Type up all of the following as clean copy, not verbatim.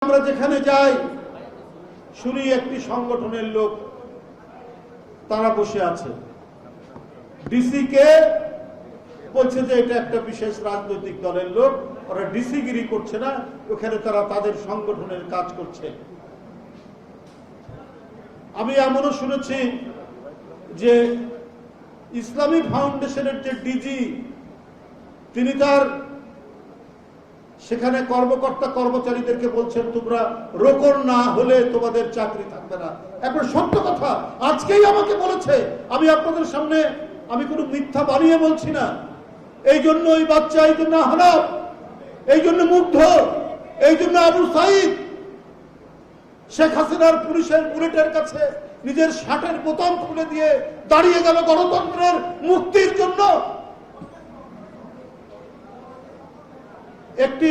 আমরা যেখানে যাই শুনি একটি সংগঠনের লোক তারা বসে আছে, ডিসি কে বলছে যে এটা একটা বিশেষ রাজনৈতিক দলের লোক, ওরা ডিসিগিরি করছে না, ওখানে তারা তাদের সংগঠনের কাজ করছে। আমি এমনও শুনেছি যে ইসলামী ফাউন্ডেশনের যে ডিজি তিনি তার সেখানে কর্মকর্তা কর্মচারীদেরকে বলছেন তোমরা রোকন না হলে তোমাদের চাকরি থাকবে না। একবার সত্য কথা আজকেই আমাকে বলেছে, আমি আপনাদের সামনে আমি কোনো মিথ্যা বানিয়ে বলছি না। এই জন্য ওই বাচ্চা, এই জন্য হানাফ, এই জন্য মুগ্ধ, এই জন্য আবু সাইদ শেখ হাসিনার পুলিশের বুলেটের কাছে নিজের শার্টের বোতাম খুলে দিয়ে দাঁড়িয়ে গেল গণতন্ত্রের মুক্তির জন্য। একটি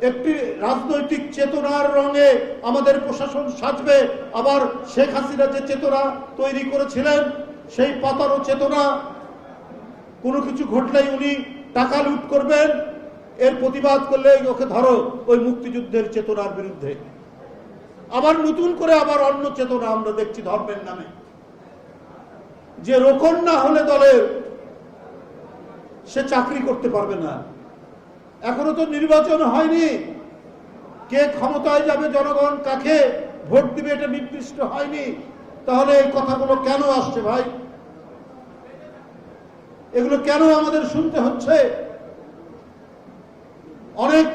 একটি রাজনৈতিক চেতনার রঙে আমাদের প্রশাসন সাজবে, আবার শেখ হাসিনা যে চেতনা তৈরি করেছিলেন সেই পাতানো চেতনা, কোনো কিছু ঘটলেই উনি টাকা লুট করবেন, এর প্রতিবাদ করলে ওকে ধরো ওই মুক্তিযুদ্ধের চেতনার বিরুদ্ধে। আবার নতুন করে আবার অন্য চেতনা আমরা দেখছি ধর্মের নামে, যে রোকন না হলে দলের সে চাকরি করতে পারবে না। এখনো তো নির্বাচন হয়নি, কে ক্ষমতায় যাবে, জনগণ কাকে ভোট দিবে এটা নির্দিষ্ট হয়নি। তাহলে এই কথাগুলো কেন আসছে ভাই? এগুলো কেন আমাদের শুনতে হচ্ছে? অনেক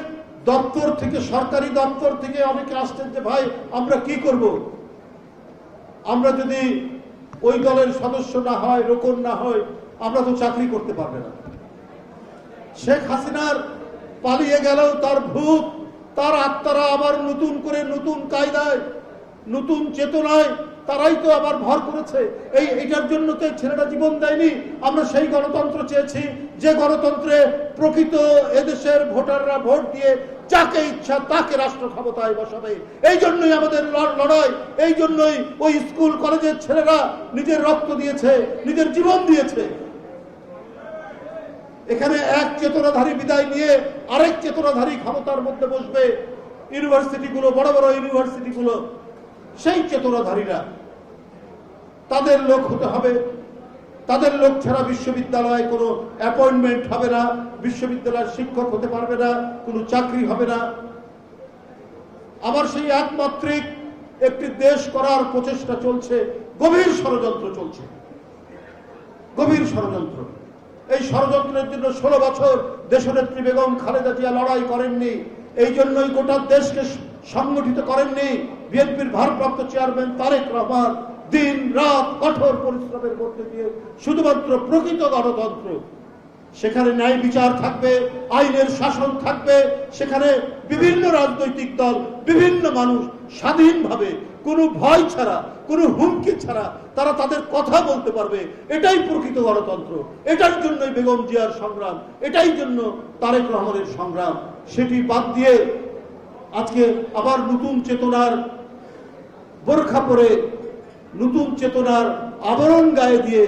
দপ্তর থেকে, সরকারি দপ্তর থেকে অনেকে আসছেন যে ভাই আমরা কি করব, আমরা যদি ওই দলের সদস্য না হয়, রোকন না হয়, আমরা তো চাকরি করতে পারবে না। শেখ হাসিনার পালিয়ে গেলেও তার ভূত, তার আত্মারা আবার নতুন করে নতুন কায়দায়, নতুন চেতনায় তারাই তো আবার ভর করেছে। এইটার জন্য তো ছেলেটা জীবন দেয়নি। আমরা সেই গণতন্ত্র চেয়েছি যে গণতন্ত্রে প্রকৃত এদেশের ভোটাররা ভোট দিয়ে যাকে ইচ্ছা তাকে রাষ্ট্র ক্ষমতায় বসাবে। এই জন্যই আমাদের লড়াই, এই জন্যই ওই স্কুল কলেজের ছেলেরা নিজের রক্ত দিয়েছে, নিজের জীবন দিয়েছে। এখানে এক চেতনাধারী বিদায় নিয়ে আরেক চেতনাধারী ক্ষমতার মধ্যে বসবে। ইউনিভার্সিটিগুলো, বড় বড় ইউনিভার্সিটিগুলো, সেই চেতনাধারীরা তাদের লোক হতে হবে। তাদের লোক ছাড়া বিশ্ববিদ্যালয়ে কোনো অ্যাপয়েন্টমেন্ট হবে না, বিশ্ববিদ্যালয়ের শিক্ষক হতে পারবে না, কোনো চাকরি হবে না। আবার সেই একমাত্রিক একটি দেশ করার প্রচেষ্টা চলছে, গভীর ষড়যন্ত্র চলছে, গভীর ষড়যন্ত্র। এই ষড়যন্ত্রের জন্য 16 বছর দেশনেত্রী বেগম খালেদা জিয়া লড়াই করেননি, এই জন্যই গোটা দেশকে সংগঠিত করেননি বিএনপির ভারপ্রাপ্ত চেয়ারম্যান তারেক রহমান। দিন রাত কঠোর পরিশ্রমের মধ্যে দিয়ে শুধুমাত্র প্রকৃত গণতন্ত্র, সেখানে ন্যায় বিচার থাকবে, আইনের শাসন থাকবে, সেখানে বিভিন্ন রাজনৈতিক দল, বিভিন্ন মানুষ স্বাধীনভাবে কোনো ভয় ছাড়া, কোনো হুমকি ছাড়া তারা তাদের কথা বলতে পারবে। এটাই প্রকৃত গণতন্ত্র, এটার জন্যই বেগম জিয়ার সংগ্রাম, এটাই জন্য তারেক রহমানের সংগ্রাম। সেটি বাদ দিয়ে আজকে আবার নতুন চেতনার বোরখা পরে, নতুন চেতনার আবরণ গায়ে দিয়ে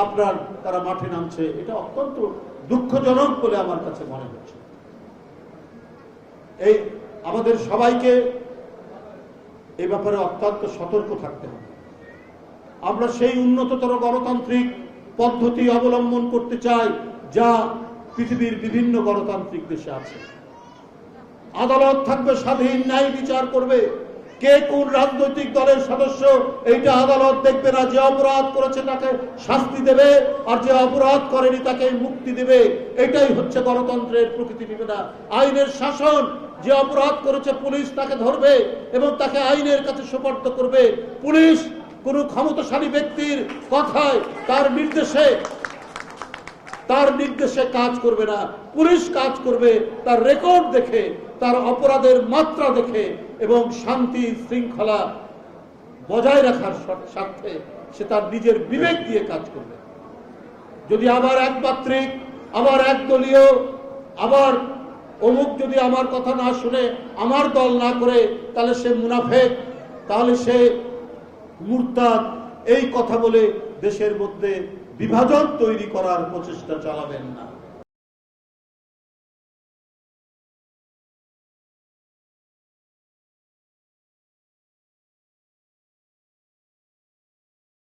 আপনার তারা মাঠে নামছে। এটা অত্যন্ত দুঃখজনক বলে আমার কাছে মনে হচ্ছে। এই আমাদের সবাইকে এই ব্যাপারে অত্যন্ত সতর্ক থাকতে হবে। আমরা সেই উন্নততর গণতান্ত্রিক পদ্ধতি অবলম্বন করতে চাই যা পৃথিবীর বিভিন্ন গণতান্ত্রিক দেশে আছে। আদালত থাকবে স্বাধীন, ন্যায় বিচার করবে। কে কোন রাজনৈতিক দলের সদস্য এইটা আদালত দেখবে না। যে অপরাধ করেছে তাকে শাস্তি দেবে, আর যে অপরাধ করেনি তাকে মুক্তি দেবে। এটাই হচ্ছে গণতন্ত্রের প্রকৃতি বিবেচনা। আইনের শাসন, যে অপরাধ করেছে পুলিশ তাকে ধরবে এবং তাকে আইনের কাছে সোপর্দ করবে। পুলিশ কোন ক্ষমতাশালী ব্যক্তির কথায়, তার নির্দেশে কাজ করবে না। পুলিশ কাজ করবে তার রেকর্ড দেখে, তার অপরাধের মাত্রা দেখে এবং শান্তি শৃঙ্খলা বজায় রাখার স্বার্থে সে তার নিজের বিবেক দিয়ে কাজ করবে। যদি আবার একমাত্রিক, আবার একদলীয়, আবার অমুক যদি আমার কথা না শুনে আমার দল না করে, তাহলে সে মুনাফেক, তাহলে সে মুরতাদ, এই কথা বলে দেশের মধ্যে বিভাজন তৈরি করার প্রচেষ্টা চালাবেন না।